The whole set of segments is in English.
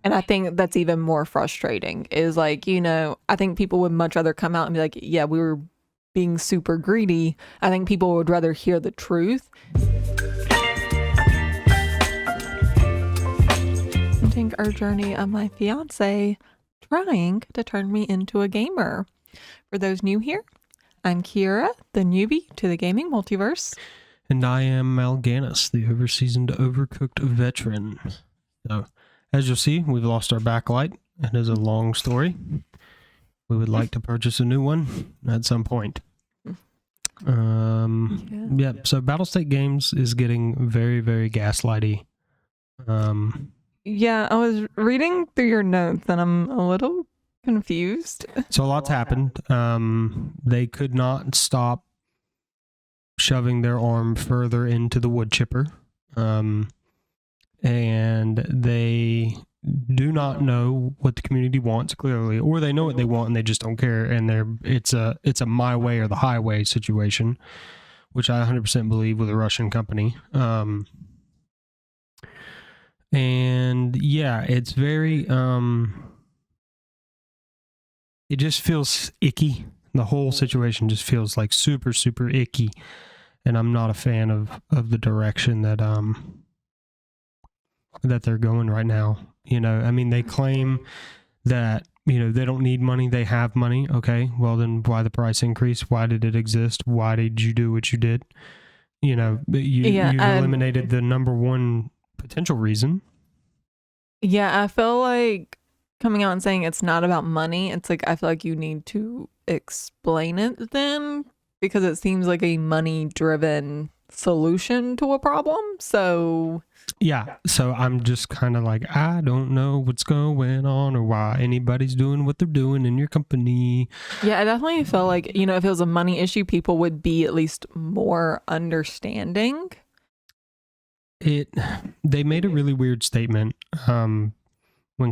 And I think that's even more frustrating is like, I think people would much rather come out and be like, yeah, we were being super greedy. I think people would rather hear the truth. I think our journey of my fiance trying to turn me into a gamer. For those new here, I'm Kayura, the newbie to the gaming multiverse. And I am Mal'Ganis, the overseasoned, overcooked veteran. So, as you'll see, we've lost our backlight. It is a long story. We would like to purchase a new one at some point. So Battlestate Games is getting very, very gaslighty. Yeah, I was reading through your notes and I'm a little confused. So a lot's happened. They could not stop shoving their arm further into the wood chipper. And they do not know what the community wants, clearly, or they know what they want and they just don't care. And it's a my way or the highway situation, which I 100% believe with a Russian company. And yeah, it's very, it just feels icky. The whole situation just feels like super, super icky. And I'm not a fan of the direction that they're going right now. I mean, they claim that, they don't need money. They have money. Okay. Well, then why the price increase? Why did it exist? Why did you do what you did? You eliminated the number one potential reason. Yeah, I feel like coming out and saying it's not about money, it's like I feel like you need to explain it then, because it seems like a money-driven solution to a problem. So yeah, so I'm just kind of like, I don't know what's going on or why anybody's doing what they're doing in your company. Yeah, I definitely feel like, if it was a money issue, people would be at least more understanding. They made a really weird statement when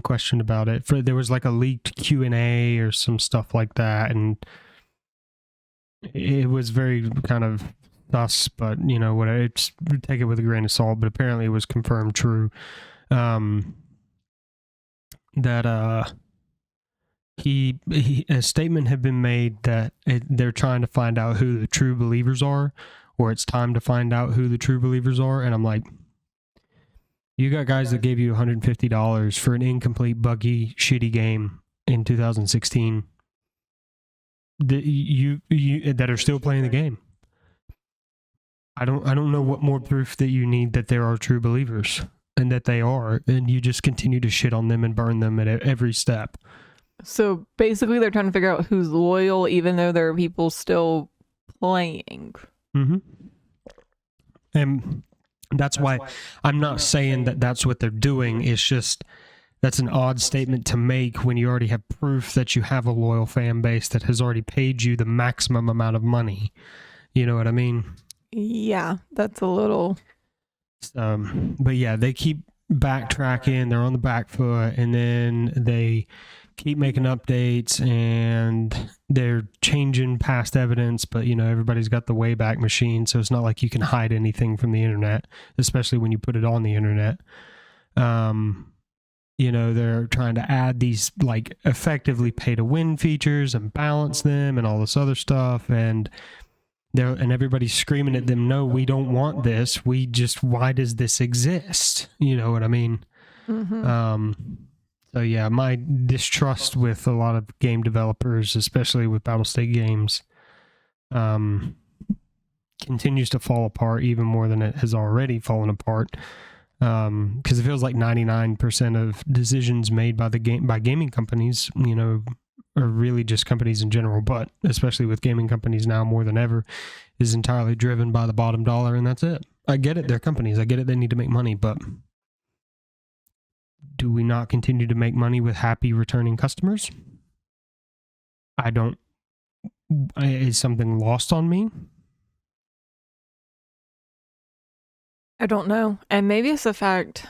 questioned about it. There was like a leaked Q&A or some stuff like that, and it was very kind of sus, but whatever. It's take it with a grain of salt. But apparently, it was confirmed true that a statement had been made that they're trying to find out who the true believers are, or it's time to find out who the true believers are. And I'm like, you got guys that gave you $150 for an incomplete, buggy, shitty game in 2016 that are still playing the game. I don't know what more proof that you need that there are true believers, and that they are, and you just continue to shit on them and burn them at every step. So basically they're trying to figure out who's loyal, even though there are people still playing. Mm-hmm. And that's why I'm not saying that that's what they're doing. It's just, that's an odd statement to make when you already have proof that you have a loyal fan base that has already paid you the maximum amount of money. You know what I mean? Yeah, that's a little... But yeah, they keep backtracking. They're on the back foot, and then they keep making updates, and they're changing past evidence, but everybody's got the Wayback Machine, so it's not like you can hide anything from the internet, especially when you put it on the internet. They're trying to add these like effectively pay to win features and balance them and all this other stuff, and everybody's screaming at them, no, we don't want this. Why does this exist? You know what I mean? Mm-hmm. So yeah, my distrust with a lot of game developers, especially with Battlestate Games, continues to fall apart even more than it has already fallen apart. Because it feels like 99% of decisions made by gaming companies, or really just companies in general, but especially with gaming companies now more than ever, is entirely driven by the bottom dollar, and that's it. I get it, they're companies. I get it, they need to make money, but do we not continue to make money with happy returning customers? Is something lost on me? I don't know. And maybe it's the fact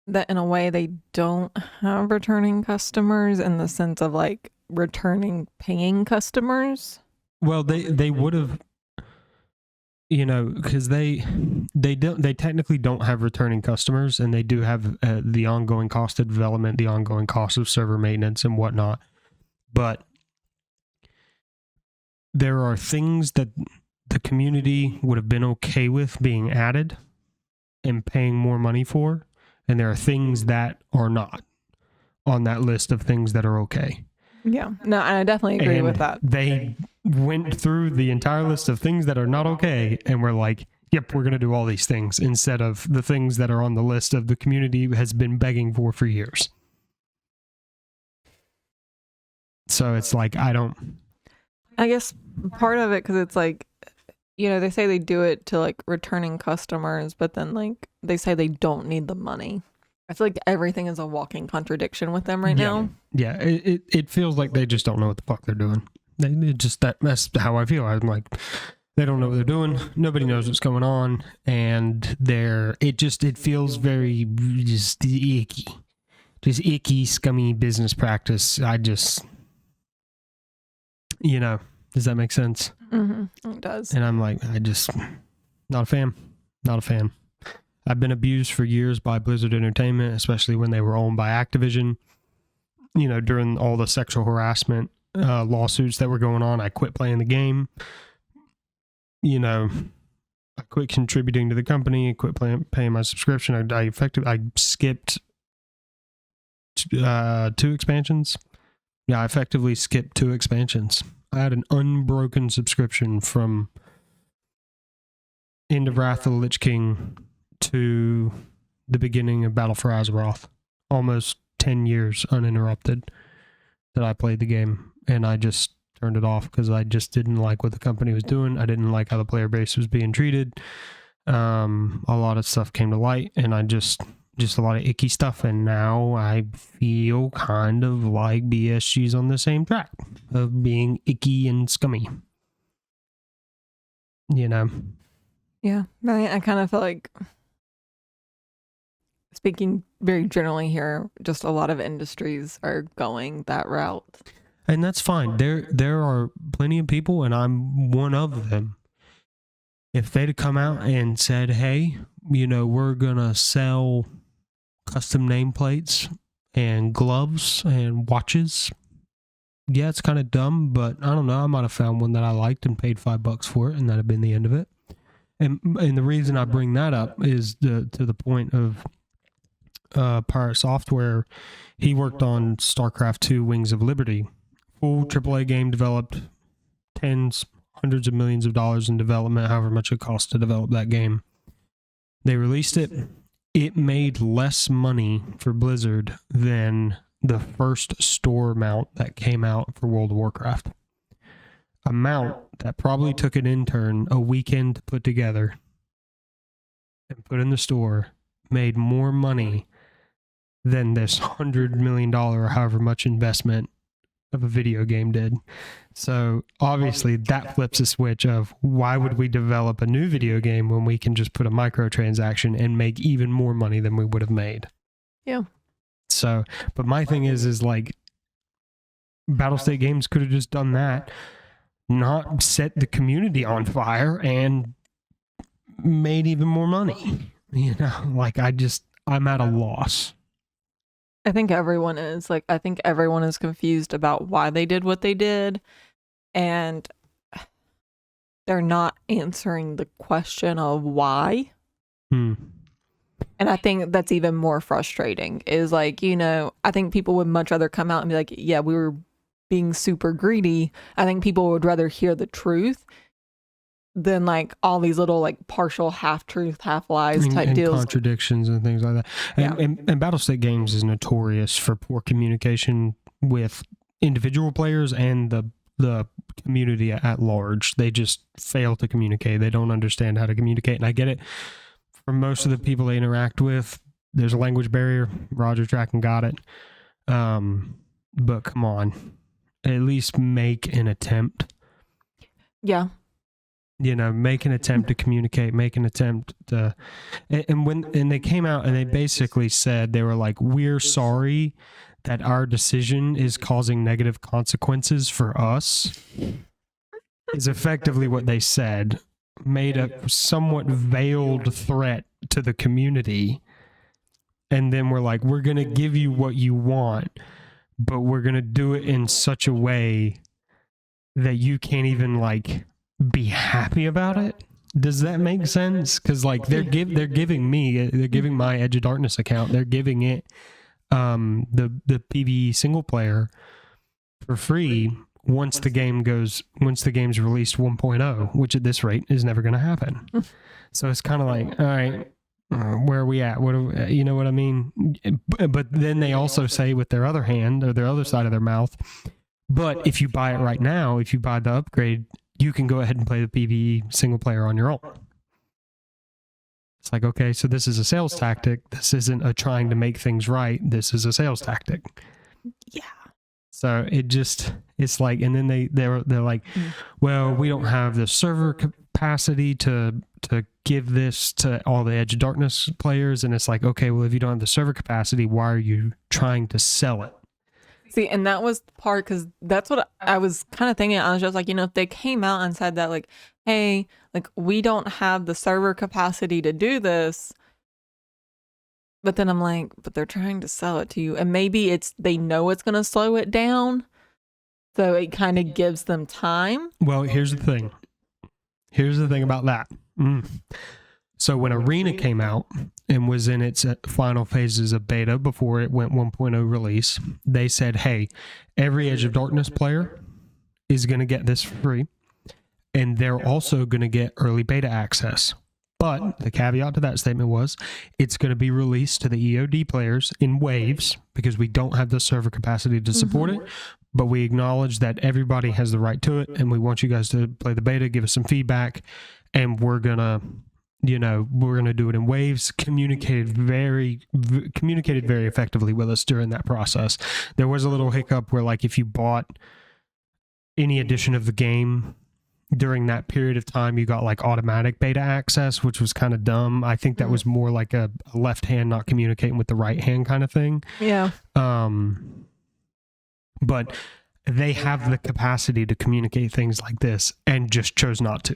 that in a way they don't have returning customers in the sense of like returning paying customers. Well, they would have, because they technically don't have returning customers, and they do have the ongoing cost of development, the ongoing cost of server maintenance and whatnot. But there are things that the community would have been okay with being added and paying more money for, and there are things that are not on that list of things that are okay. Yeah, no, I definitely agree with that. They went through the entire list of things that are not okay, and we're like, yep, we're going to do all these things instead of the things that are on the list of the community has been begging for years. So it's like, I guess part of it, because it's like, they say they do it to like returning customers, but then like they say they don't need the money. I feel like everything is a walking contradiction with them right now. Yeah, it feels like they just don't know what the fuck they're doing. That's how I feel. I'm like, they don't know what they're doing. Nobody knows what's going on, and it feels very just icky, scummy business practice. Does that make sense? Mm-hmm. It does. And I'm like, not a fan. Not a fan. I've been abused for years by Blizzard Entertainment, especially when they were owned by Activision. During all the sexual harassment lawsuits that were going on, I quit playing the game. I quit contributing to the company. I quit paying my subscription. I skipped 2 expansions. Yeah, I effectively skipped 2 expansions. I had an unbroken subscription from End of Wrath of the Lich King to the beginning of Battle for Azeroth. Almost 10 years uninterrupted that I played the game, and I just turned it off because I just didn't like what the company was doing. I didn't like how the player base was being treated. A lot of stuff came to light, and I just a lot of icky stuff, and now I feel kind of like BSG's on the same track of being icky and scummy. Yeah, I kind of feel like, speaking very generally here, just a lot of industries are going that route. And that's fine. There are plenty of people, and I'm one of them. If they'd come out and said, hey, we're going to sell custom nameplates and gloves and watches. Yeah, it's kind of dumb, but I don't know. I might have found one that I liked and paid $5 for it, and that'd have been the end of it. And the reason I bring that up is to the point of Pirate Software. He worked on StarCraft 2 Wings of Liberty. Full AAA game developed, hundreds of millions of dollars in development, however much it cost to develop that game. They released it. It made less money for Blizzard than the first store mount that came out for World of Warcraft. A mount that probably took an intern a weekend to put together and put in the store made more money than this $100 million or however much investment of a video game did. So obviously that flips a switch of why would we develop a new video game when we can just put a microtransaction and make even more money than we would have made. Yeah. So, but my thing is like Battlestate Games could have just done that, not set the community on fire and made even more money. Like I'm at a loss. I think everyone is. Like, I think everyone is confused about why they did what they did, and they're not answering the question of why. And I think that's even more frustrating, is like, I think people would much rather come out and be like, yeah, we were being super greedy. I think people would rather hear the truth than like all these little like partial half-truth, half-lies type and deals. Contradictions and things like that. And Battlestate Games is notorious for poor communication with individual players and the community at large. They just fail to communicate. They don't understand how to communicate. And I get it. For most of the people they interact with, there's a language barrier. Roger Tracken got it. But come on. At least make an attempt. Yeah. Make an attempt to communicate, make an attempt to, and they came out and they basically said, they were like, we're sorry that our decision is causing negative consequences for us, is effectively what they said. made a somewhat veiled threat to the community, and then we're like, we're going to give you what you want, but we're going to do it in such a way that you can't even like be happy about it. Does that make sense? Because like they're giving my Edge of Darkness account, they're giving it the PvE single player for free once the game's released 1.0, which at this rate is never going to happen. So it's kind of like, all right, where are we at? You know what I mean? But then they also say with their other hand, or their other side of their mouth, but if you buy it right now, if you buy the upgrade, you can go ahead and play the PvE single player on your own. It's like, okay, so this is a sales tactic. This isn't a trying to make things right. This is a sales tactic. Yeah. So it's like, and then they're like, well, we don't have the server capacity to give this to all the Edge of Darkness players. And it's like, okay, well, if you don't have the server capacity, why are you trying to sell it? See, and that was the part, because that's what I was kind of thinking. I was just like, if they came out and said that, like, hey, like, we don't have the server capacity to do this. But then I'm like, but they're trying to sell it to you. And maybe they know it's going to slow it down. So it kind of gives them time. Well, here's the thing. Here's the thing about that. So when Arena came out and was in its final phases of beta before it went 1.0 release, they said, hey, every Edge of Darkness player is going to get this for free. And they're also going to get early beta access. But the caveat to that statement was it's going to be released to the EOD players in waves because we don't have the server capacity to support it. But we acknowledge that everybody has the right to it, and we want you guys to play the beta, give us some feedback, and we're going to do it in waves. Communicated very effectively with us during that process. There was a little hiccup where, like, if you bought any edition of the game during that period of time, you got like automatic beta access, which was kind of dumb. I think that was more like a left hand not communicating with the right hand kind of thing. Yeah. But they have the capacity to communicate things like this and just chose not to.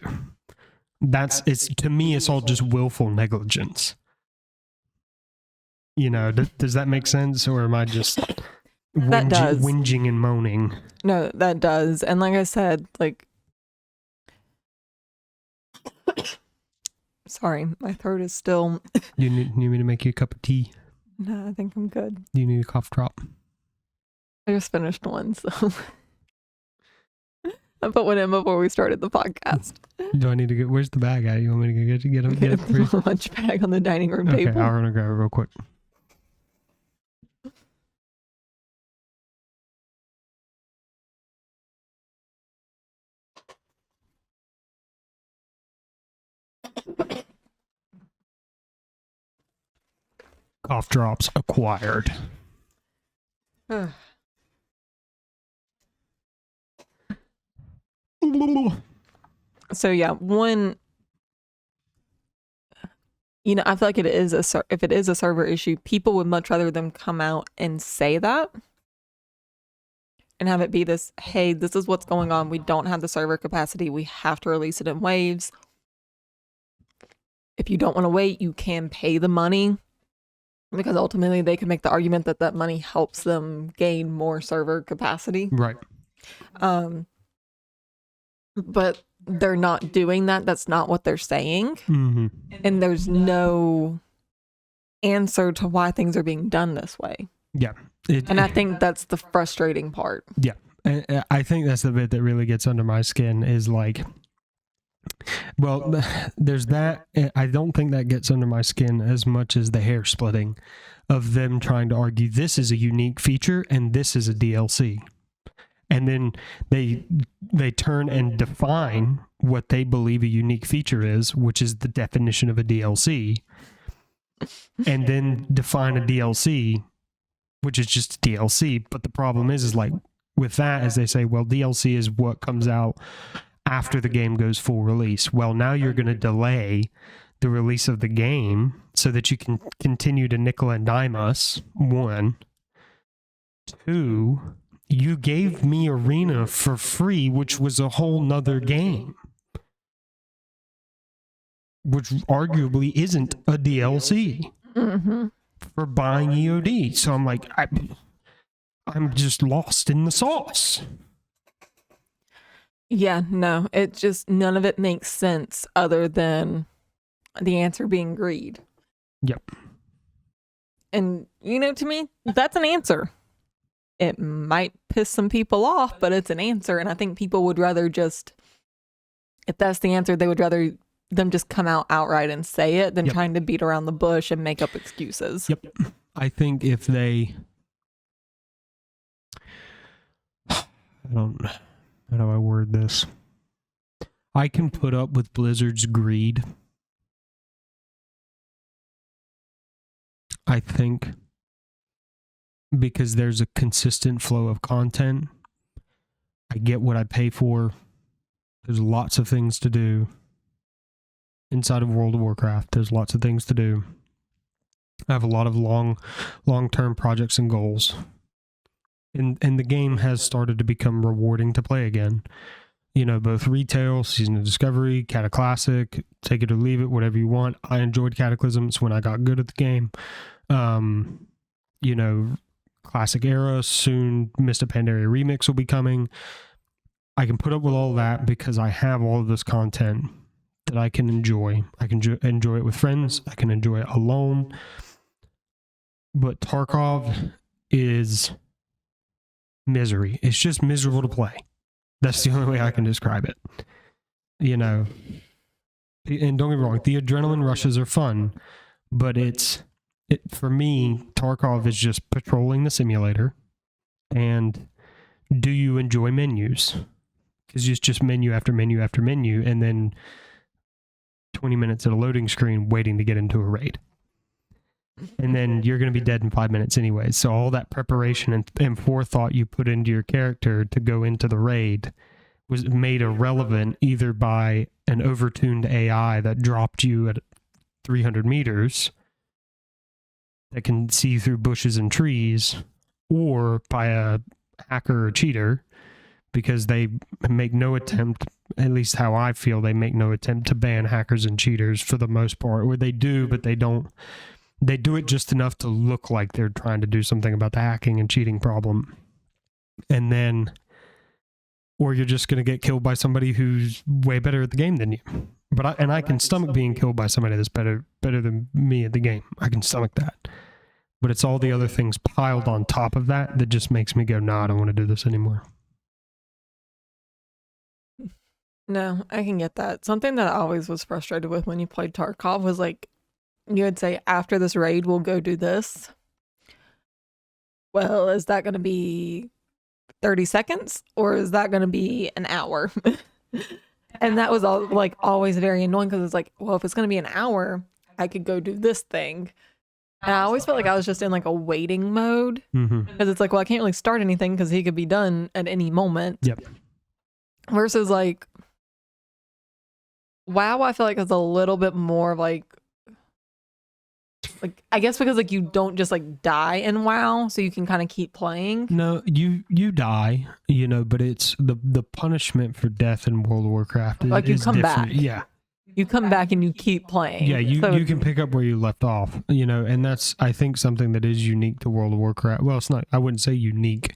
To me, it's all just willful negligence. Does that make sense? Or am I just whinging and moaning? No, that does. And like I said, like, sorry, my throat is still... You need me to make you a cup of tea? No, I think I'm good. You need a cough drop? I just finished one, so... I put one in before we started the podcast. Do I need to get... Where's the bag at? You want me to get it for you? Lunch bag on the dining room okay, table. I'm going to grab it real quick. Cough drops acquired. So yeah, one, I feel like if it is a server issue, people would much rather them come out and say that and have it be this, hey, this is what's going on. We don't have the server capacity. We have to release it in waves. If you don't want to wait, you can pay the money, because ultimately they can make the argument that that money helps them gain more server capacity. Right. But they're not doing that. That's not what they're saying. Mm-hmm. And there's no answer to why things are being done this way. Yeah. And I think that's the frustrating part. Yeah. I think that's the bit that really gets under my skin is like, well, there's that. I don't think that gets under my skin as much as the hair splitting of them trying to argue this is a unique feature and this is a DLC. And then they turn and define what they believe a unique feature is, which is the definition of a DLC, and then define a DLC, which is just a DLC. But the problem is like with that, as they say, well, DLC is what comes out after the game goes full release. Well, now you're going to delay the release of the game so that you can continue to nickel and dime us. 1, 2, you gave me Arena for free, which was a whole nother game. which arguably isn't a DLC for buying EOD. So I'm like, I'm just lost in the sauce. Yeah, no, it just, none of it makes sense other than the answer being greed. Yep. And, to me, that's an answer. It might piss some people off, but it's an answer. And I think people would rather just, if that's the answer, they would rather them just come out outright and say it than trying to beat around the bush and make up excuses. Yep. I think if they, how do I word this? I can put up with Blizzard's greed. I think because there's a consistent flow of content. I get what I pay for. There's lots of things to do inside of World of Warcraft. There's lots of things to do. I have a lot of long-term projects and goals. And the game has started to become rewarding to play again. Both retail, Season of Discovery, Cata Classic, take it or leave it, whatever you want. I enjoyed Cataclysm. It's when I got good at the game. Classic Era, soon Mist of Pandaria Remix will be coming. I can put up with all that because I have all of this content that I can enjoy. I can enjoy it with friends. I can enjoy it alone. But Tarkov is misery. It's just miserable to play. That's the only way I can describe it. And don't get me wrong, the adrenaline rushes are fun, but for me, Tarkov is just patrolling the simulator. And do you enjoy menus? Because it's just menu after menu after menu, and then 20 minutes at a loading screen waiting to get into a raid. And then you're going to be dead in 5 minutes anyway. So all that preparation and forethought you put into your character to go into the raid was made irrelevant either by an overtuned AI that dropped you at 300 meters that can see through bushes and trees, or by a hacker or cheater, because they make no attempt, at least how I feel, they make no attempt to ban hackers and cheaters for the most part, or they do, but they don't. They do it just enough to look like they're trying to do something about the hacking and cheating problem. And then, or you're just going to get killed by somebody who's way better at the game than you. But I can stomach being killed by somebody that's better than me at the game. I can stomach that. But it's all the other things piled on top of that that just makes me go, nah, I don't want to do this anymore. No, I can get that. Something that I always was frustrated with when you played Tarkov was like, you would say, after this raid, we'll go do this. Well, is that going to be 30 seconds or is that going to be an hour? And that was always very annoying because it's like, well, if it's going to be an hour, I could go do this thing. And I always felt like I was just in like a waiting mode because it's like, well, I can't really start anything because he could be done at any moment. Yep. Versus like, WoW, I feel like is a little bit more like I guess because like you don't just like die in WoW, so you can kind of keep playing. No, you die, but it's the punishment for death in World of Warcraft is, like you come different. back. Yeah. You come back and you keep playing. Yeah, you can pick up where you left off, and that's, I think, something that is unique to World of Warcraft. Well, it's not, I wouldn't say unique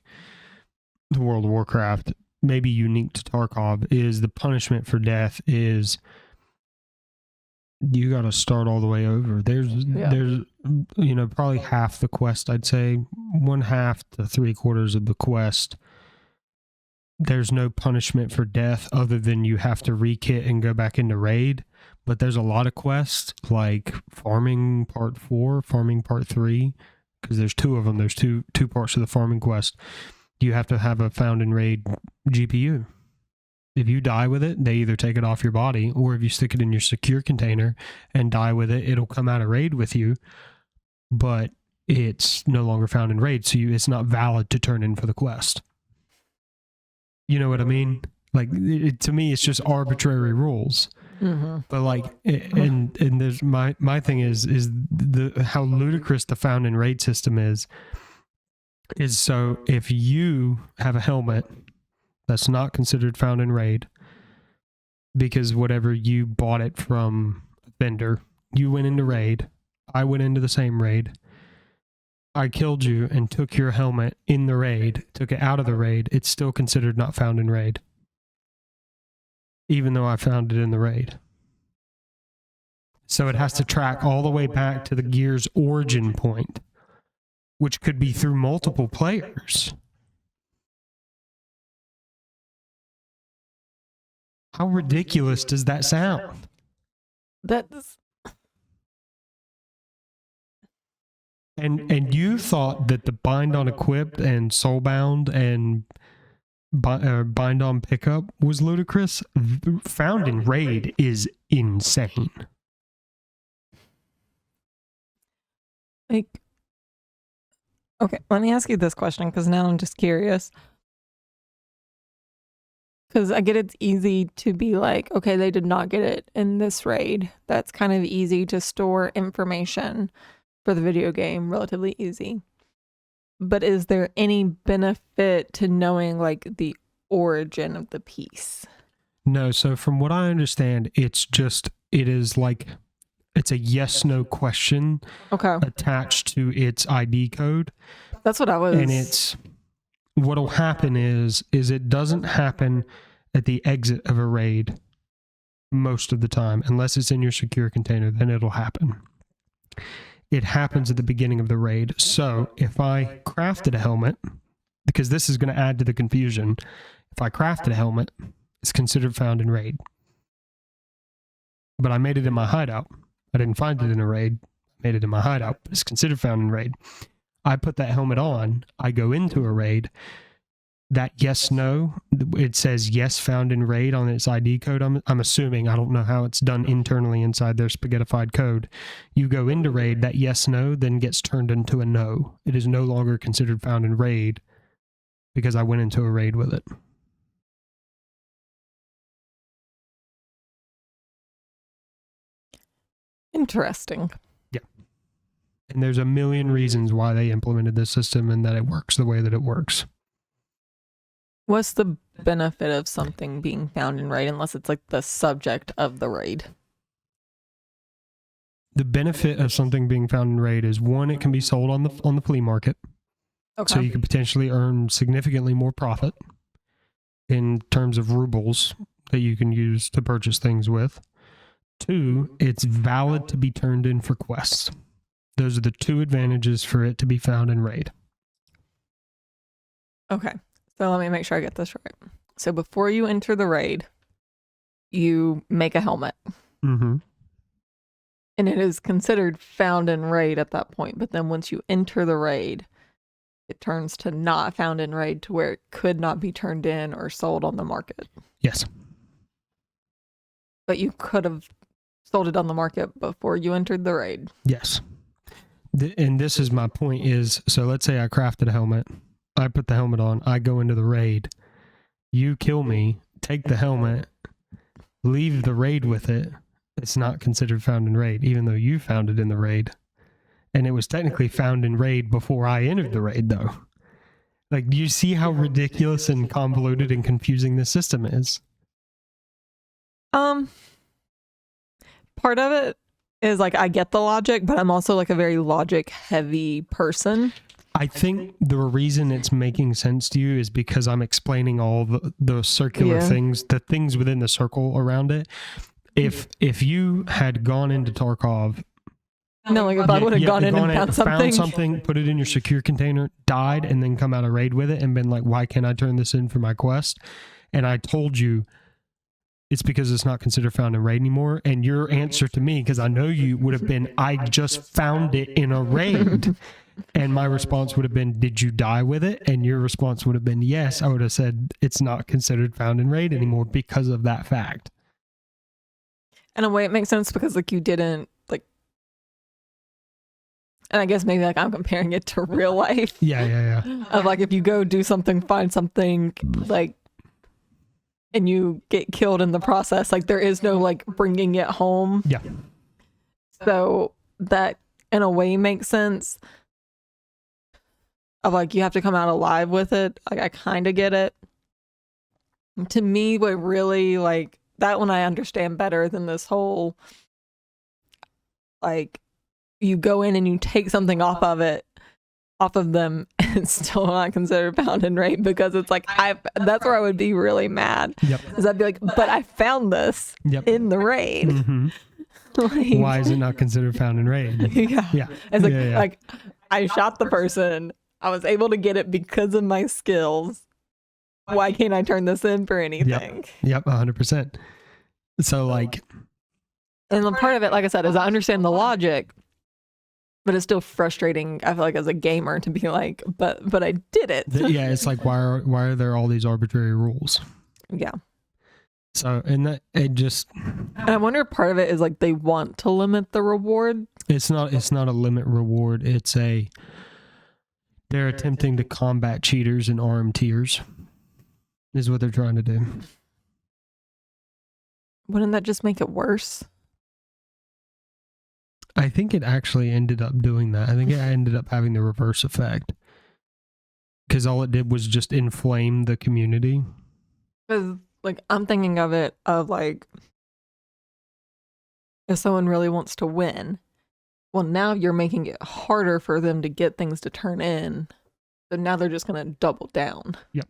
to World of Warcraft, maybe unique to Tarkov, is the punishment for death is you got to start all the way over. There's probably half the quest, I'd say, 1/2 to 3/4 of the quest. There's no punishment for death other than you have to re-kit and go back into raid. But there's a lot of quests like farming part 4, farming part 3, because there's 2 of them. There's two parts of the farming quest. You have to have a found in raid GPU. If you die with it, they either take it off your body, or if you stick it in your secure container and die with it, it'll come out of raid with you, but it's no longer found in raid, so it's not valid to turn in for the quest. You know what I mean? Like, to me, it's just arbitrary rules. Mm-hmm. But like, and there's my thing is how ludicrous the found in raid system is so if you have a helmet that's not considered found in raid because whatever you bought it from a Bender. You went into raid. I went into the same raid. I killed you and took your helmet in the raid, took it out of the raid. It's still considered not found in raid, even though I found it in the raid. So it has to track all the way back to the gear's origin point, which could be through multiple players. How ridiculous does that sound? That's And you thought that the bind on equipped and soulbound and bind on pickup was ludicrous? Found in raid is insane. like, okay, let me ask you this question because now I'm just curious. Because I get it's easy to be like, okay, they did not get it in this raid. That's kind of easy to store information for the video game, relatively easy. But is there any benefit to knowing like the origin of the piece? No, so from what I understand, it's a yes/no question Okay, attached to its ID code. that's what I was. And what'll happen is it doesn't happen at the exit of a raid most of the time, unless it's in your secure container, then it'll happen. It happens at the beginning of the raid. So if I crafted a helmet, because this is going to add to the confusion, if I crafted a helmet, it's considered found in raid. But I made it in my hideout. I didn't find it in a raid. I made it in my hideout. It's considered found in raid. I put that helmet on. I go into a raid. That yes/no, it says yes found in raid on its ID code. I'm assuming, I don't know how it's done internally inside their spaghettified code. You go into raid, that yes/no then gets turned into a no. It is no longer considered found in raid because I went into a raid with it. Interesting. Yeah. And there's a million reasons why they implemented this system and that it works the way that it works. What's the benefit of something being found in raid unless it's like the subject of the raid? The benefit of something being found in raid is, one, it can be sold on the flea market. Okay. So you could potentially earn significantly more profit in terms of rubles that you can use to purchase things with. Two, it's valid to be turned in for quests. Those are the two advantages for it to be found in raid. Okay. So let me make sure I get this right. So before you enter the raid, you make a helmet. Mm-hmm. And it is considered found in raid at that point. But then once you enter the raid, it turns to not found in raid to where it could not be turned in or sold on the market. Yes. But you could have sold it on the market before you entered the raid. Yes. And this is my point is, so let's say I crafted a helmet. I put the helmet on. I go into the raid. You kill me, take the helmet, leave the raid with it. It's not considered found in raid, even though you found it in the raid. And it was technically found in raid before I entered the raid, though. Like, do you see how ridiculous and convoluted and confusing this system is? Part of it is like I get the logic, but I'm also like a very logic heavy person. I think the reason it's making sense to you is because I'm explaining all the circular things, the things within the circle around it. If you had gone into Tarkov, no, like if I would have gone in and found something, put it in your secure container, died, and then come out of raid with it and been like, why can't I turn this in for my quest? And I told you it's because it's not considered found in raid anymore. And your answer to me, because I know you, would have been, I just found it in a raid. And my response would have been, did you die with it? And your response would have been, yes. I would have said, it's not considered found in raid anymore because of that fact. In a way, it makes sense because like you didn't like, and I guess maybe like I'm comparing it to real life. Yeah. Of like if you go do something, find something like, and you get killed in the process, like there is no like bringing it home. Yeah. So that in a way makes sense. Of like you have to come out alive with it. Like I kind of get it. To me, what really like that one I understand better than this whole like you go in and you take something off of them, and it's still not considered pound and rape, because it's like that's where I would be really mad. Yep. Is I'd be like, but I found this in the raid. Mm-hmm. Like, why is it not considered found and raid? Yeah. It's like I shot the person. I was able to get it because of my skills. Why can't I turn this in for anything? Yep, 100%. So like, and the part of it, like I said, is I understand the logic, but it's still frustrating, I feel like, as a gamer, to be like, but I did it. Yeah, it's like, why are there all these arbitrary rules? Yeah. So, and that it just, and I wonder if part of it is like they want to limit the reward. It's not a limit reward. They're attempting to combat cheaters and arm tiers, is what they're trying to do. Wouldn't that just make it worse? I think it actually ended up doing that. I think it ended up having the reverse effect, because all it did was just inflame the community. Because like I'm thinking of it of like, if someone really wants to win, well, now you're making it harder for them to get things to turn in. So now they're just going to double down. Yep.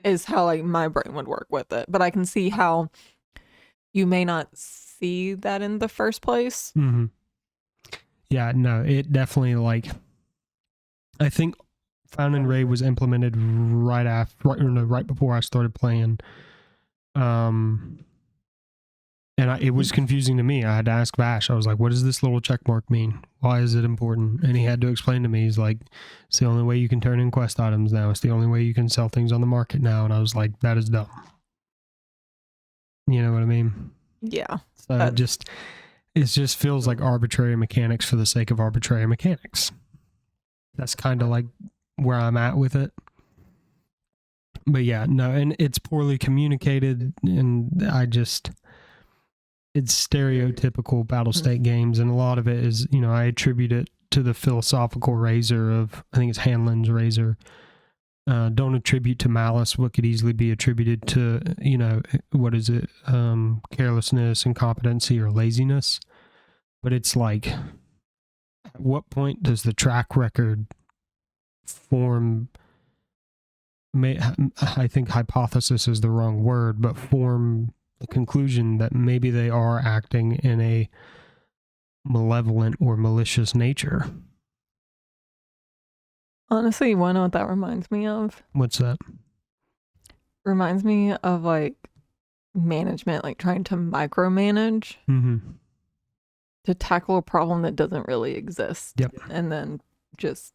Is how like my brain would work with it. But I can see how you may not see that in the first place. Mm-hmm. Yeah, no, it definitely, like, I think Found and Raid was implemented right before I started playing. And it was confusing to me. I had to ask Vash. I was like, what does this little check mark mean? Why is it important? And he had to explain to me. He's like, it's the only way you can turn in quest items now. It's the only way you can sell things on the market now. And I was like, that is dumb. You know what I mean? Yeah. So it just feels like arbitrary mechanics for the sake of arbitrary mechanics. That's kind of like where I'm at with it. But yeah, no, and it's poorly communicated, and it's stereotypical battle state games, and a lot of it is, I attribute it to the philosophical razor of, I think it's Hanlon's razor. Don't attribute to malice what could easily be attributed to, what is it? Carelessness, incompetency, or laziness. But it's like, at what point does the track record form, I think hypothesis is the wrong word, but form the conclusion that maybe they are acting in a malevolent or malicious nature? Honestly, you want to know what that reminds me of? What's that? Reminds me of like management, like trying to micromanage to tackle a problem that doesn't really exist. Yep. And then just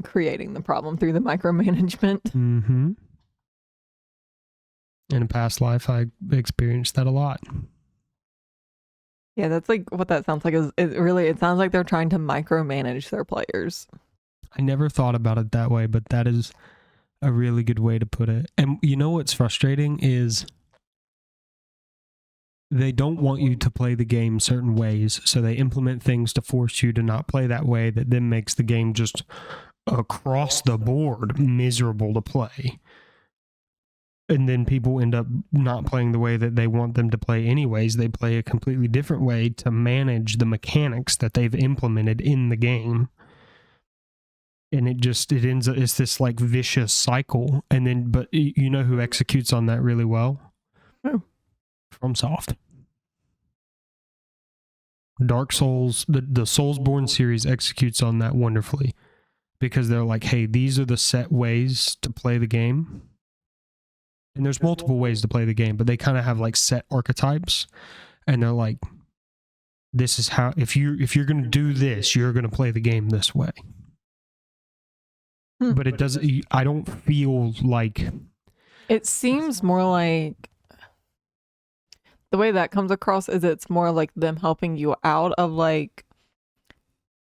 creating the problem through the micromanagement. Mm-hmm. In a past life, I experienced that a lot. Yeah, that's like what that sounds like. It sounds like they're trying to micromanage their players. I never thought about it that way, but that is a really good way to put it. And you know what's frustrating is they don't want you to play the game certain ways, so they implement things to force you to not play that way, that then makes the game just across the board miserable to play. And then people end up not playing the way that they want them to play anyways. They play a completely different way to manage the mechanics that they've implemented in the game. And it ends up, it's this like vicious cycle. And then, but you know who executes on that really well? Who? FromSoft. Dark Souls, the Soulsborne series executes on that wonderfully, because they're like, hey, these are the set ways to play the game. And there's multiple ways to play the game, but they kind of have like set archetypes, and they're like, this is how, if you're going to do this, you're going to play the game this way. But it doesn't, I don't feel like, it seems more like the way that comes across is it's more like them helping you out of like,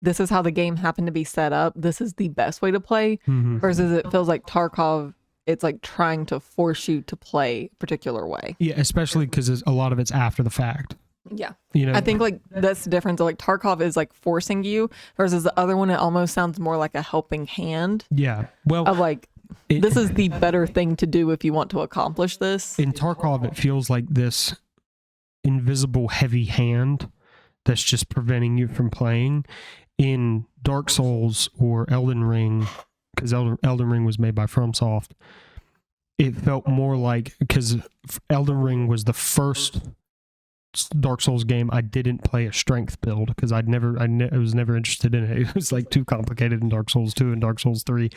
this is how the game happened to be set up, this is the best way to play, versus it feels like Tarkov, it's like trying to force you to play a particular way. Yeah, especially because a lot of it's after the fact. Yeah. I think like that's the difference. Like Tarkov is like forcing you, versus the other one, it almost sounds more like a helping hand. Yeah. Well, of like, this is the better thing to do if you want to accomplish this. In Tarkov, it feels like this invisible heavy hand that's just preventing you from playing. In Dark Souls or Elden Ring, because Elden Ring was made by FromSoft, it felt more like, because Elden Ring was the first Dark Souls game I didn't play a strength build, because I was never interested in it. It was like too complicated in Dark Souls 2 and Dark Souls 3.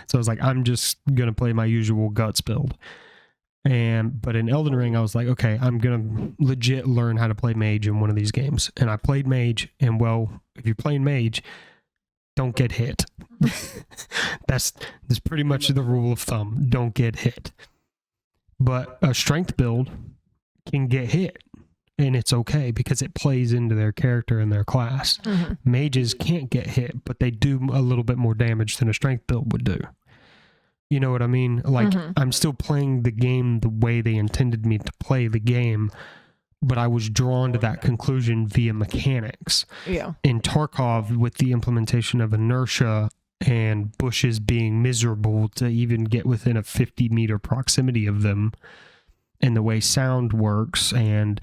So I was like, I'm just gonna play my usual guts build. But in Elden Ring, I was like, okay, I'm gonna legit learn how to play mage in one of these games. And I played mage, and well, if you're playing mage, don't get hit. That's pretty much the rule of thumb. Don't get hit. But a strength build can get hit, and it's okay because it plays into their character and their class. Mm-hmm. Mages can't get hit, but they do a little bit more damage than a strength build would do. You know what I mean? Like, I'm still playing the game the way they intended me to play the game, but I was drawn to that conclusion via mechanics. Yeah. In Tarkov, with the implementation of inertia and bushes being miserable to even get within a 50-meter proximity of them, and the way sound works and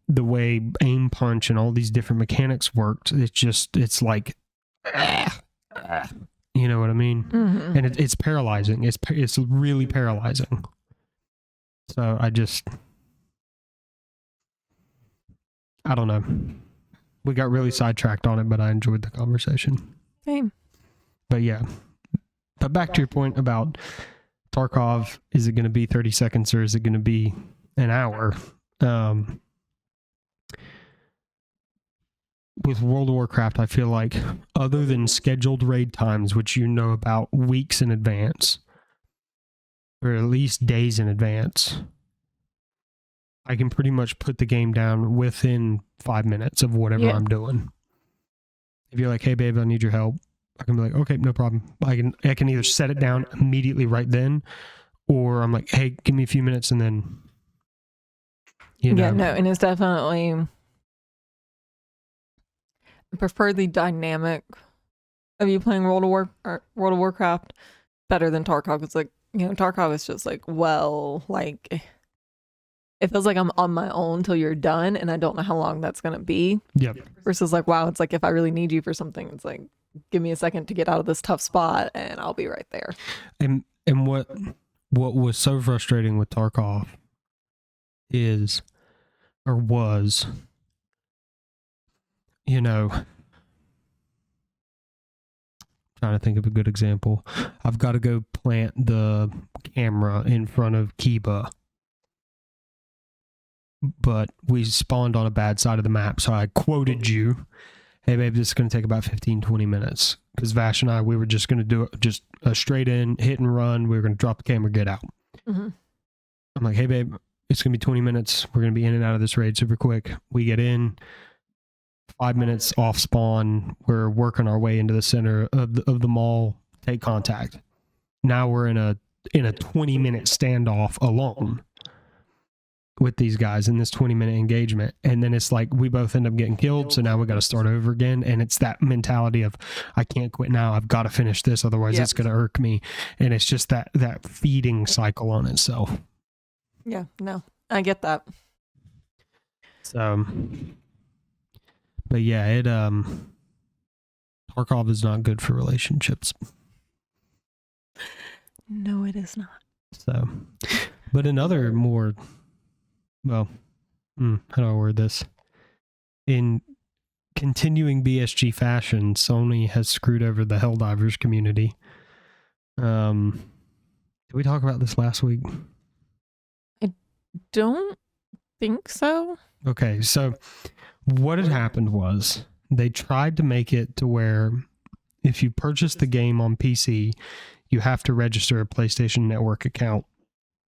the way aim punch and all these different mechanics worked, it's like, you know what I mean? Mm-hmm. And it's paralyzing. It's really paralyzing. So I don't know. We got really sidetracked on it, but I enjoyed the conversation. Same. But yeah. But back to your point about Tarkov, is it going to be 30 seconds or is it going to be an hour? With World of Warcraft, I feel like, other than scheduled raid times, which you know about weeks in advance, or at least days in advance, I can pretty much put the game down within 5 minutes of whatever I'm doing. If you're like, hey babe, I need your help, I can be like, okay, no problem. I can either set it down immediately right then, or I'm like, hey, give me a few minutes, and then, you know. Yeah, no, and it's definitely, I prefer the dynamic of you playing World of Warcraft better than Tarkov. It's like, you know, Tarkov is just like, well, like, it feels like I'm on my own till you're done, and I don't know how long that's gonna be. Yep. Versus like, wow, it's like, if I really need you for something, it's like, give me a second to get out of this tough spot, and I'll be right there. And what was so frustrating with Tarkov was, you know, trying to think of a good example. I've got to go plant the camera in front of Kiba, but we spawned on a bad side of the map, so I quoted you, hey babe, this is going to take about 15-20 minutes, because Vash and I, we were just going to do it just a straight in hit and run. We were going to drop the camera, get out. Mm-hmm. I'm like, hey babe, it's going to be 20 minutes. We're going to be in and out of this raid super quick. We get in, 5 minutes off spawn. We're working our way into the center of the mall. Take contact. Now we're in a 20-minute standoff alone with these guys in this 20-minute engagement, and then it's like we both end up getting killed. So now we got to start over again, and it's that mentality of, I can't quit now. I've got to finish this, otherwise it's going to irk me. And it's just that feeding cycle on itself. Yeah, no, I get that. So. But yeah, Tarkov is not good for relationships. No, it is not. So, but another more, well, how do I word this? In continuing BSG fashion, Sony has screwed over the Helldivers community. Did we talk about this last week? I don't think so. Okay, so what had happened was they tried to make it to where if you purchase the game on PC, you have to register a PlayStation Network account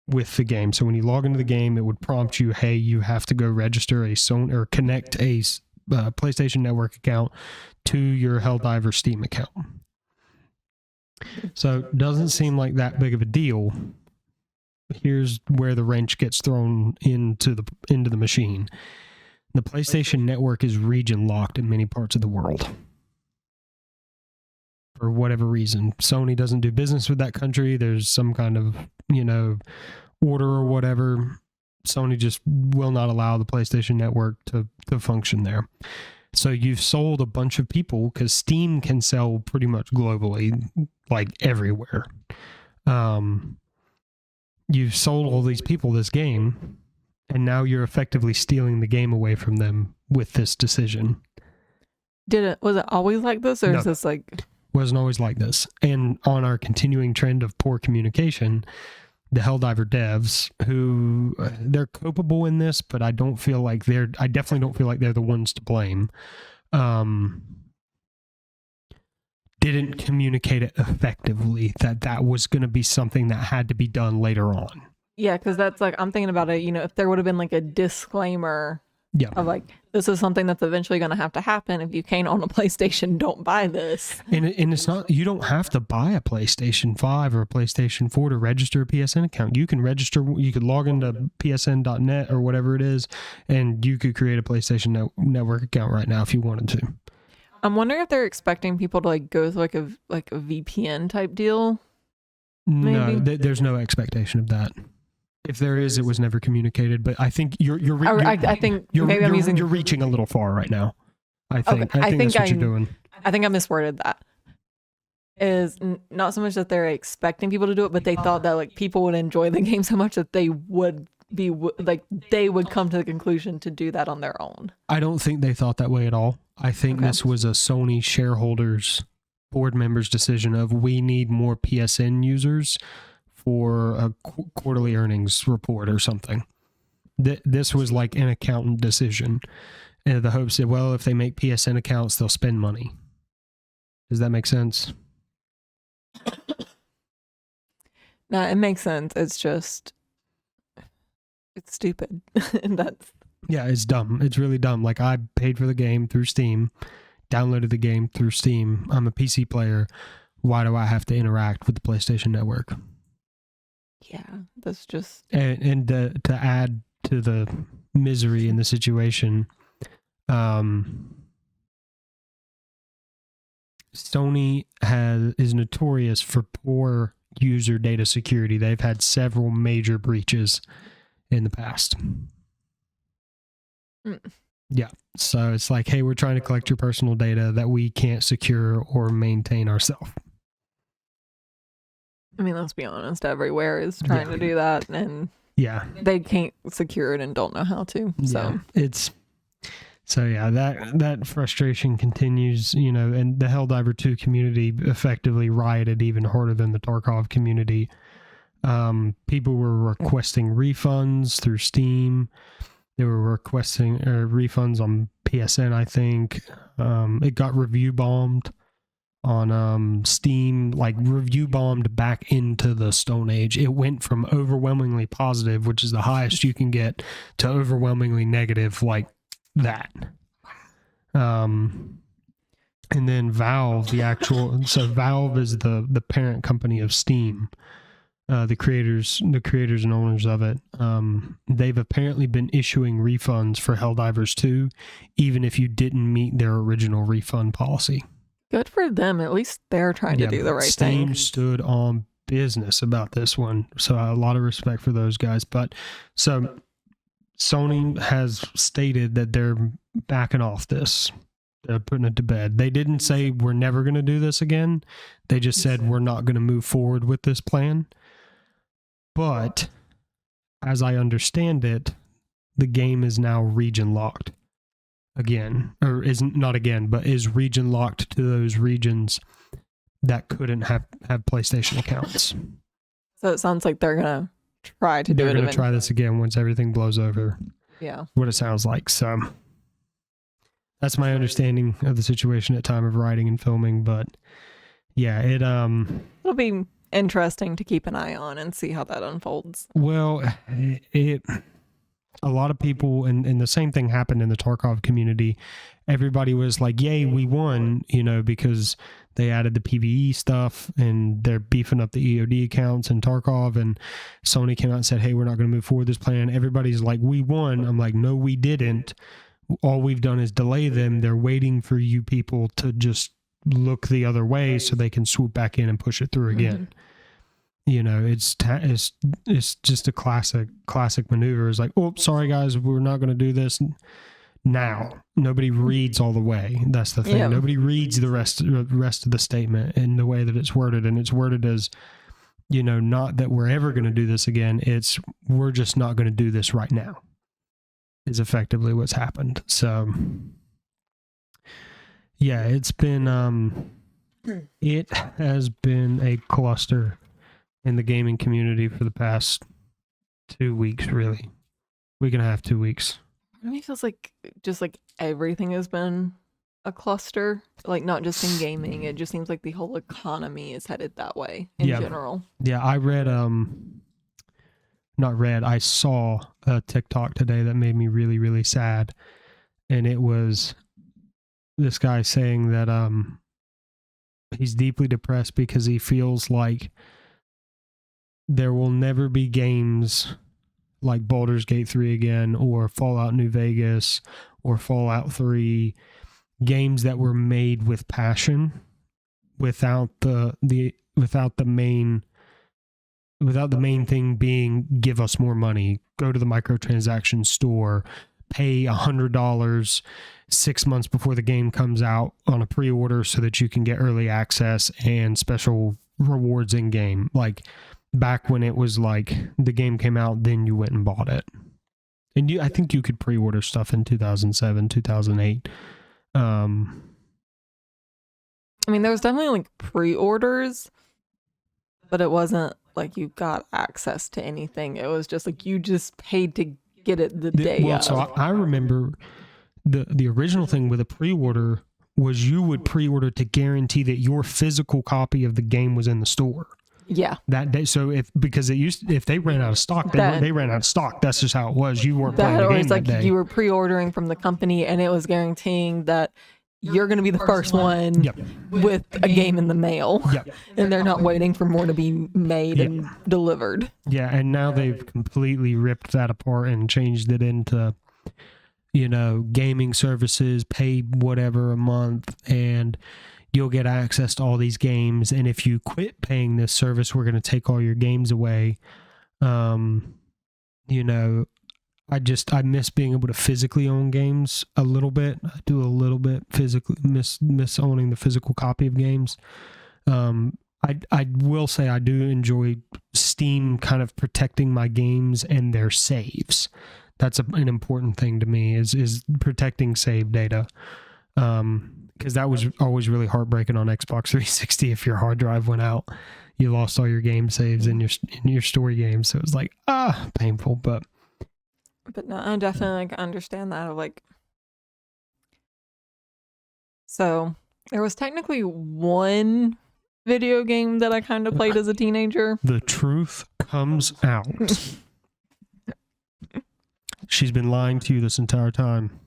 with the game. So when you log into the game, it would prompt you, hey, you have to go register a Sony or connect a PlayStation Network account to your Helldiver Steam account. So it doesn't seem like that big of a deal. Here's where the wrench gets thrown into the machine. The PlayStation Network is region locked in many parts of the world. For whatever reason. Sony doesn't do business with that country. There's some kind of, order or whatever. Sony just will not allow the PlayStation Network to function there. So you've sold a bunch of people, because Steam can sell pretty much globally, like everywhere. You've sold all these people this game, and now you're effectively stealing the game away from them with this decision. Was it always like this, or No. is this like... Wasn't always like this. And on our continuing trend of poor communication, the Helldiver devs, who they're culpable in this, but I definitely don't feel like they're the ones to blame, didn't communicate it effectively, that was going to be something that had to be done later on. Yeah, because that's like, I'm thinking about it, if there would have been like a disclaimer of like, this is something that's eventually going to have to happen. If you can't own a PlayStation, don't buy this. And it's not, you don't have to buy a PlayStation 5 or a PlayStation 4 to register a PSN account. You can you could log into psn.net or whatever it is, and you could create a PlayStation Network account right now if you wanted to. I'm wondering if they're expecting people to like go through like a VPN type deal. No, Maybe? there's no expectation of that. If there is, it was never communicated. But I think you're reaching a little far right now. I think that's what you're doing. I think I misworded that. Is not so much that they're expecting people to do it, but they thought that like people would enjoy the game so much that they would be like they would come to the conclusion to do that on their own. I don't think they thought that way at all. I think this was a Sony shareholders, board members decision of, we need more PSN users for a quarterly earnings report or something. This was like an accountant decision. And the hope said, well, if they make PSN accounts, they'll spend money. Does that make sense? No, it makes sense. It's just, it's stupid. And yeah, it's dumb. It's really dumb. Like, I paid for the game through Steam, downloaded the game through Steam. I'm a PC player. Why do I have to interact with the PlayStation Network? Yeah, that's just... And to add to the misery in the situation, Sony is notorious for poor user data security. They've had several major breaches in the past. Yeah, so it's like, hey, we're trying to collect your personal data that we can't secure or maintain ourselves. I mean, let's be honest, everywhere is trying to do that, and they can't secure it and don't know how to. So that frustration continues, and the Helldiver 2 community effectively rioted even harder than the Tarkov community. People were requesting refunds through Steam. They were requesting refunds on PSN, I think. It got review bombed on Steam, like review bombed back into the Stone Age. It went from overwhelmingly positive, which is the highest you can get, to overwhelmingly negative, like that. And then Valve, Valve is the parent company of Steam. The creators and owners of it, they've apparently been issuing refunds for Helldivers 2, even if you didn't meet their original refund policy. Good for them. At least they're trying to do the right thing. Steam stood on business about this one, so a lot of respect for those guys. But so Sony has stated that they're backing off this. They're putting it to bed. They didn't say we're never going to do this again. They just said we're not going to move forward with this plan. But as I understand it, the game is now region locked again, or isn't not again, but is region locked to those regions that couldn't have PlayStation accounts. So it sounds like they're gonna try to do it. They're gonna try this again once everything blows over. Yeah, what it sounds like. So that's my understanding of the situation at time of writing and filming. But yeah, it'll be interesting to keep an eye on and see how that unfolds. Well, a lot of people, and the same thing happened in the Tarkov community. Everybody was like, yay, we won, because they added the PvE stuff and they're beefing up the EOD accounts in Tarkov, and Sony came out and said, hey, we're not going to move forward with this plan. Everybody's like, we won. I'm like, no, we didn't. All we've done is delay them. They're waiting for you people to just look the other way so they can swoop back in and push it through again. it's just a classic maneuver. It's like, oh, sorry guys, we're not going to do this now. Nobody reads all the way. That's the thing. Yeah. Nobody reads the rest of the statement in the way that it's worded, and it's worded as, not that we're ever going to do this again. It's we're just not going to do this right now. Is effectively what's happened. So, yeah, it has been a cluster in the gaming community for the past 2 weeks, really. Week and a half, 2 weeks. I mean, it feels like just like everything has been a cluster, like not just in gaming. It just seems like the whole economy is headed that way in general. Yeah, I saw a TikTok today that made me really, really sad. And it was this guy saying that he's deeply depressed because he feels like there will never be games like Baldur's Gate 3 again, or Fallout New Vegas, or Fallout 3, games that were made with passion without the main thing being give us more money, go to the microtransaction store, pay $100 6 months before the game comes out on a pre-order so that you can get early access and special rewards in game. Like back when it was like the game came out, then you went and bought it. And I think you could pre-order stuff in 2007, 2008. I mean, there was definitely like pre-orders, but it wasn't like you got access to anything. It was just like you just paid to get it the day of. So I remember the original thing with a pre-order was you would pre-order to guarantee that your physical copy of the game was in the store. Yeah. That day. So if they ran out of stock, they ran out of stock. That's just how it was. You weren't playing the game that day. You were pre-ordering from the company, and it was guaranteeing that you're going to be the first one with a game in the mail. Yep. And they're not waiting for more to be made and delivered. Yeah, and now they've completely ripped that apart and changed it into, gaming services, pay whatever a month, and you'll get access to all these games. And if you quit paying this service, we're going to take all your games away. I miss being able to physically own games a little bit. I do a little bit physically miss owning the physical copy of games. I will say I do enjoy Steam kind of protecting my games and their saves. That's an important thing to me is protecting save data. Because that was always really heartbreaking on Xbox 360. If your hard drive went out, you lost all your game saves in your story games. So it was like, painful. But no, I definitely understand that. So there was technically one video game that I kind of played as a teenager. The truth comes out. She's been lying to you this entire time.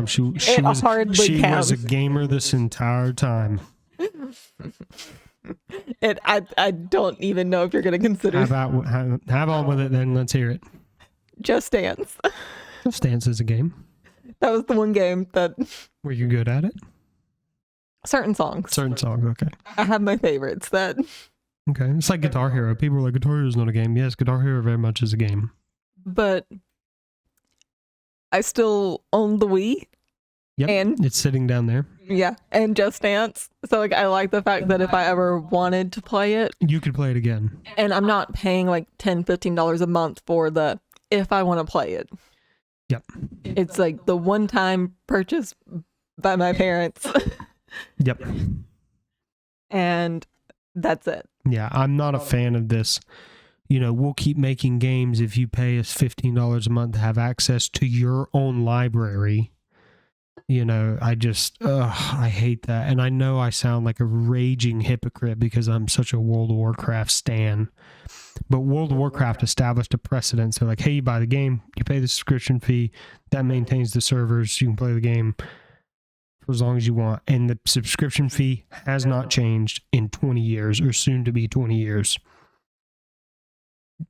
She was a gamer this entire time. I don't even know if you're going to consider. Have on with it then. Let's hear it. Just Dance. Just Dance is a game. That was the one game that. Were you good at it? Certain songs. Okay. I have my favorites that. Okay, it's like Guitar Hero. People are like, Guitar Hero is not a game. Yes, Guitar Hero very much is a game. But I still own the Wii. Yep, and it's sitting down there. Yeah, and Just Dance. So I like the fact that if I ever wanted to play it, you could play it again. And I'm not paying like $10, $15 a month for if I want to play it. Yep. It's like the one-time purchase by my parents. Yep. And that's it. Yeah, I'm not a fan of this. We'll keep making games if you pay us $15 a month to have access to your own library. I hate that. And I know I sound like a raging hypocrite because I'm such a World of Warcraft stan. But World of Warcraft established a precedent. So like, hey, you buy the game, you pay the subscription fee, that maintains the servers, you can play the game for as long as you want. And the subscription fee has not changed in 20 years or soon to be 20 years.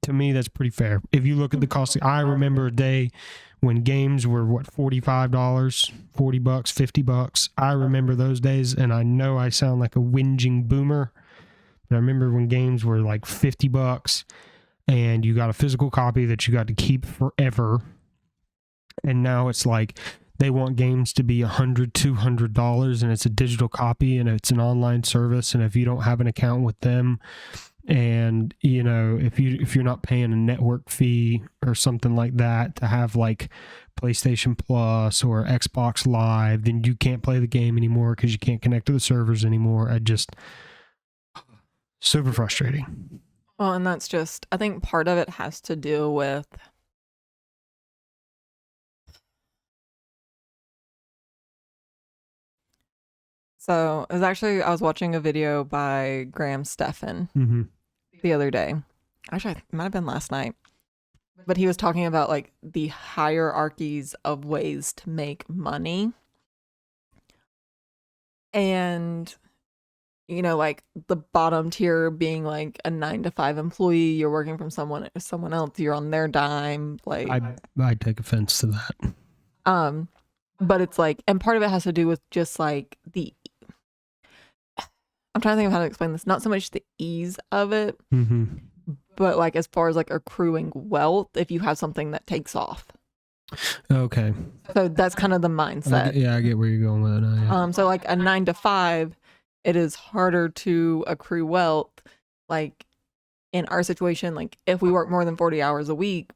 To me, that's pretty fair. If you look at the cost, I remember a day when games were $45, $40, $50. I remember those days, and I know I sound like a whinging boomer, And I remember when games were like $50 and you got a physical copy that you got to keep forever. And now it's like they want games to be $100, $200, and it's a digital copy and it's an online service. And if you don't have an account with them, and you know, if you're not paying a network fee or something like that to have like PlayStation Plus or Xbox Live, then you can't play the game anymore because you can't connect to the servers anymore. Super frustrating. Well, and that's just, I think part of it has to do with so it was actually, I was watching a video by Graham Stephan the other day. Actually, it might have been last night. But he was talking about like the hierarchies of ways to make money. And, you know, like the bottom tier being like a 9 to 5 employee, you're working from someone else, you're on their dime. Like I take offense to that. But it's like, and part of it has to do with just like I'm trying to think of how to explain this. Not so much the ease of it, but like as far as like accruing wealth, if you have something that takes off. Okay. So that's kind of the mindset. I get where you're going with it now. Yeah. So like a 9 to 5, it is harder to accrue wealth. Like in our situation, like if we work more than 40 hours a week,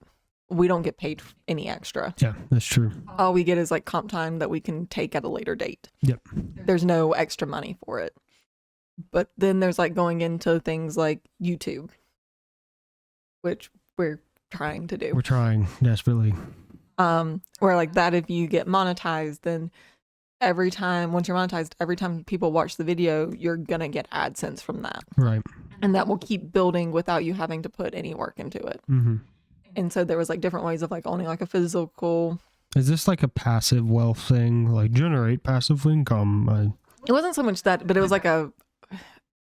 we don't get paid any extra. Yeah, that's true. All we get is like comp time that we can take at a later date. Yep. There's no extra money for it. But then there's like going into things like YouTube, which we're trying to do. We're trying desperately. Where like that, if you get monetized, then once you're monetized, every time people watch the video, you're gonna get AdSense from that. Right. And that will keep building without you having to put any work into it. And so there was like different ways of like owning like a physical. Is this like a passive wealth thing? Like generate passive income? It wasn't so much that, but it was like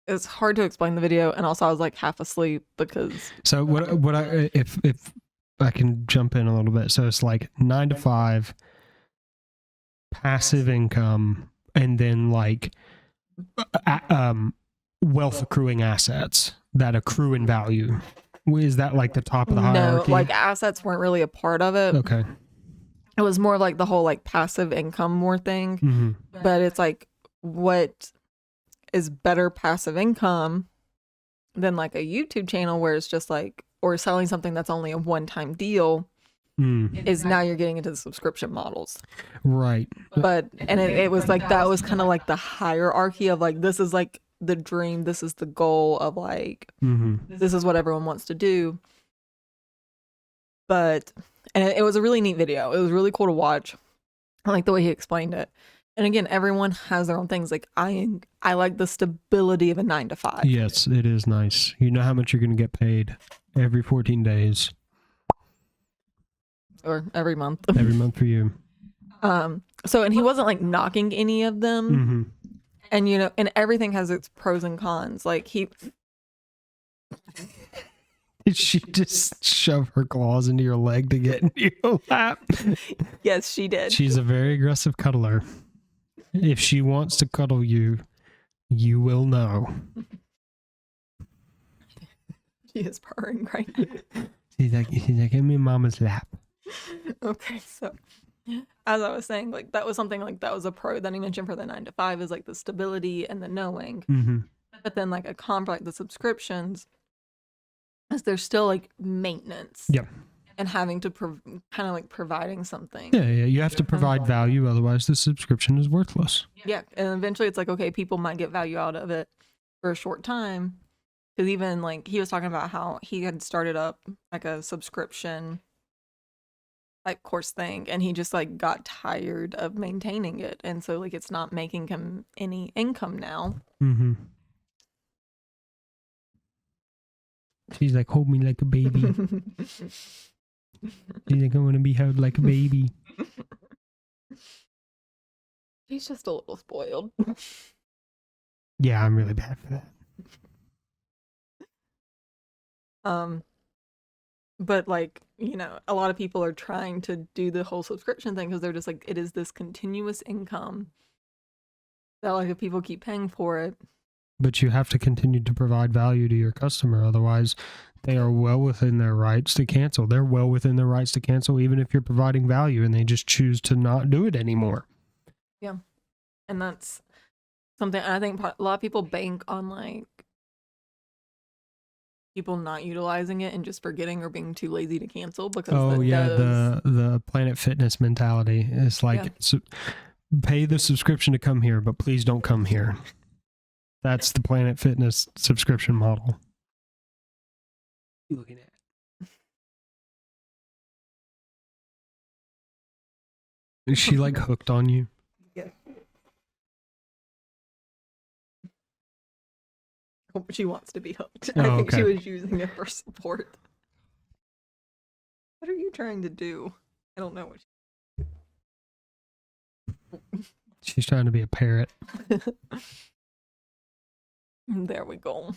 it's hard to explain the video, and also I was like half asleep because. So what I if I can jump in a little bit, so it's like 9 to 5, passive income, and then like wealth accruing assets that accrue in value. Is that like the top of the hierarchy? No, like assets weren't really a part of it. Okay. It was more like the whole like passive income more thing. But it's like, what is better passive income than like a YouTube channel where it's just like, or selling something that's only a one-time deal is now you're getting into the subscription models. Right. But, and it was like, that was kind of like the hierarchy of like, this is like the dream, this is the goal of like, this is what everyone wants to do. But, and it was a really neat video. It was really cool to watch. I like the way he explained it. And again, everyone has their own things. Like I like the stability of a 9 to 5. Yes, it is nice. You know how much you're going to get paid every 14 days. Or every month. Every month for you. So, and he wasn't like knocking any of them. And, you know, and everything has its pros and cons. Like Did she just shove her claws into your leg to get into your lap? Yes, she did. She's a very aggressive cuddler. If she wants to cuddle you, you will know. She is purring right now. She's like, give me mama's lap. Okay, so as I was saying, like that was something like that was a pro that he mentioned for the 9 to 5 is like the stability and the knowing. But then like a con for like the subscriptions is there's still like maintenance. Yep. And having to kind of like providing something. Yeah, you have to provide value, otherwise the subscription is worthless. Yeah, and eventually it's like, okay, people might get value out of it for a short time. Because even like he was talking about how he had started up like a subscription like course thing, and he just like got tired of maintaining it, and so like it's not making him any income now. She's like, hold me like a baby. She's like, I want to be held like a baby. He's just a little spoiled. Yeah, I'm really bad for that. But like, you know, a lot of people are trying to do the whole subscription thing because they're just like, it is this continuous income that like if people keep paying for it, but you have to continue to provide value to your customer. Otherwise, they are well within their rights to cancel. They're well within their rights to cancel, even if you're providing value and they just choose to not do it anymore. Yeah. And that's something I think a lot of people bank on, like, people not utilizing it and just forgetting or being too lazy to cancel because the Planet Fitness mentality. It's like, pay the subscription to come here, but please don't come here. That's the Planet Fitness subscription model. You looking at? Is she like hooked on you? Yeah. She wants to be hooked. I think she was using it for support. What are you trying to do? I don't know what she's trying to be a parrot. There we go.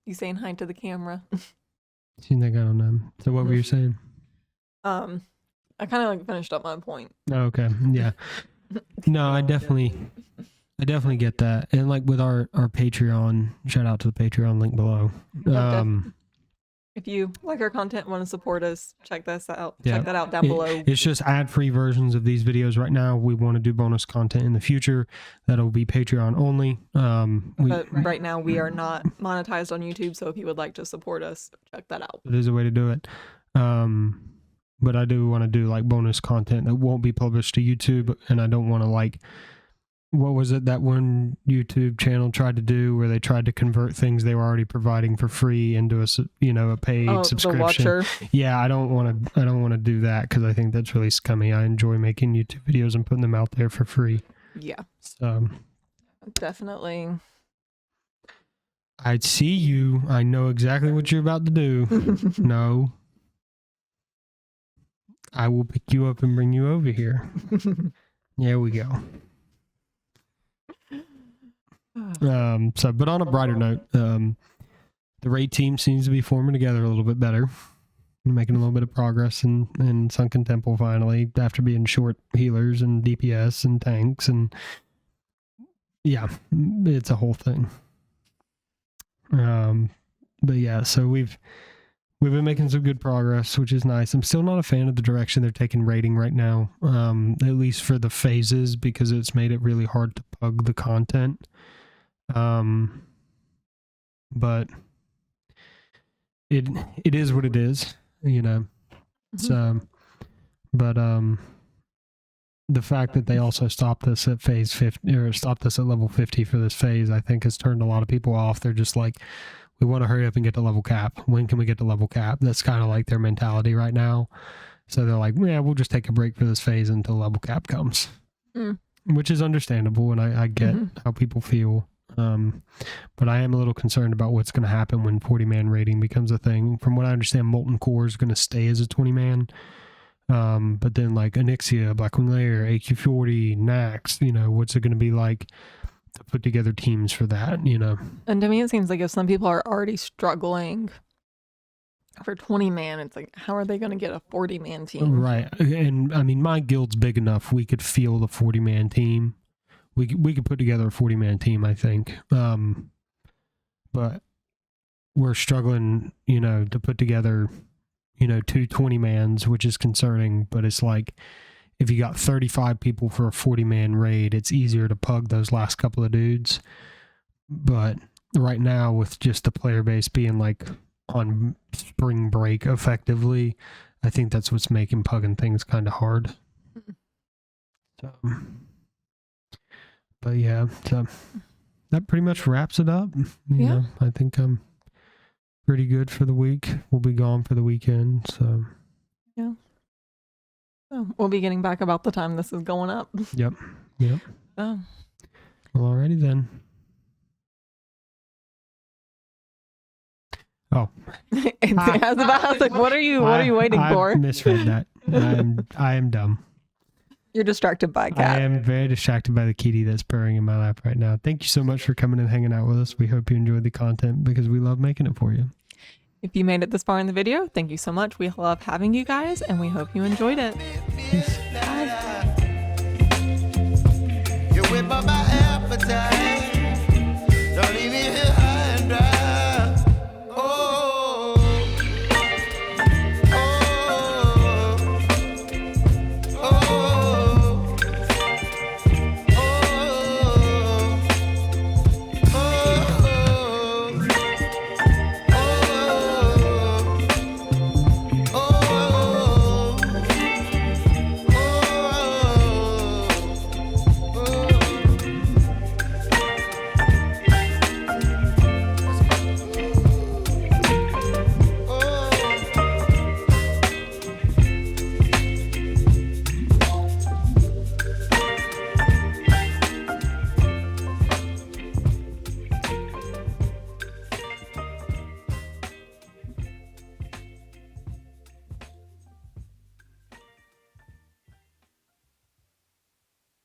You saying hi to the camera? She's like, I don't know. So what were you saying? I kind of like finished up my point. Oh, okay. Yeah. No, I definitely get that. And like with our Patreon, shout out to the Patreon link below. If you like our content, want to support us, check this out. Yeah. Check that out down below. It's just ad-free versions of these videos right now. We want to do bonus content in the future. That'll be Patreon only. But right now we are not monetized on YouTube, so if you would like to support us, check that out. It is a way to do it. But I do want to do like bonus content that won't be published to YouTube, and I don't want to like, what was it that one YouTube channel tried to do where they tried to convert things they were already providing for free into a paid subscription. The Watcher. Yeah, I don't want to do that because I think that's really scummy. I enjoy making YouTube videos and putting them out there for free. Yeah. So definitely. I see you. I know exactly what you're about to do. No. I will pick you up and bring you over here. There we go. But on a brighter note, the raid team seems to be forming together a little bit better. Making a little bit of progress in Sunken Temple finally, after being short healers and DPS and tanks, and yeah, it's a whole thing. But yeah, so we've been making some good progress, which is nice. I'm still not a fan of the direction they're taking raiding right now, at least for the phases, because it's made it really hard to pug the content. But it is what it is, you know. So, but the fact that they also stopped us at phase 50 or stopped us at level 50 for this phase, I think has turned a lot of people off. They're just like, we want to hurry up and get to level cap. When can we get to level cap? That's kind of like their mentality right now. So they're like, yeah, we'll just take a break for this phase until level cap comes, which is understandable. And I get how people feel. But I am a little concerned about what's going to happen when 40-man raiding becomes a thing. From what I understand, Molten Core is going to stay as a 20-man. But then like Onyxia, Blackwing Lair, AQ40, Nax, you know, what's it going to be like to put together teams for that, you know? And to me, it seems like if some people are already struggling for 20-man, it's like, how are they going to get a 40-man team? Right. And I mean, my guild's big enough. We could field a 40-man team. We could put together a 40-man team, I think. But we're struggling, you know, to put together, you know, 2 20-mans, which is concerning. But it's like, if you got 35 people for a 40-man raid, it's easier to pug those last couple of dudes. But right now, with just the player base being like on spring break effectively, I think that's what's making pugging things kind of hard. So... But yeah, so that pretty much wraps it up. You know, I think I'm pretty good for the week. We'll be gone for the weekend, so yeah. So we'll be getting back about the time this is going up. Yep. Oh. Well, alrighty then. Oh, I was like, what are you waiting for? I misread that. I am dumb. You're distracted by a cat. I am very distracted by the kitty that's purring in my lap right now. Thank you so much for coming and hanging out with us. We hope you enjoyed the content because we love making it for you. If you made it this far in the video, thank you so much. We love having you guys and we hope you enjoyed it. Peace. Bye.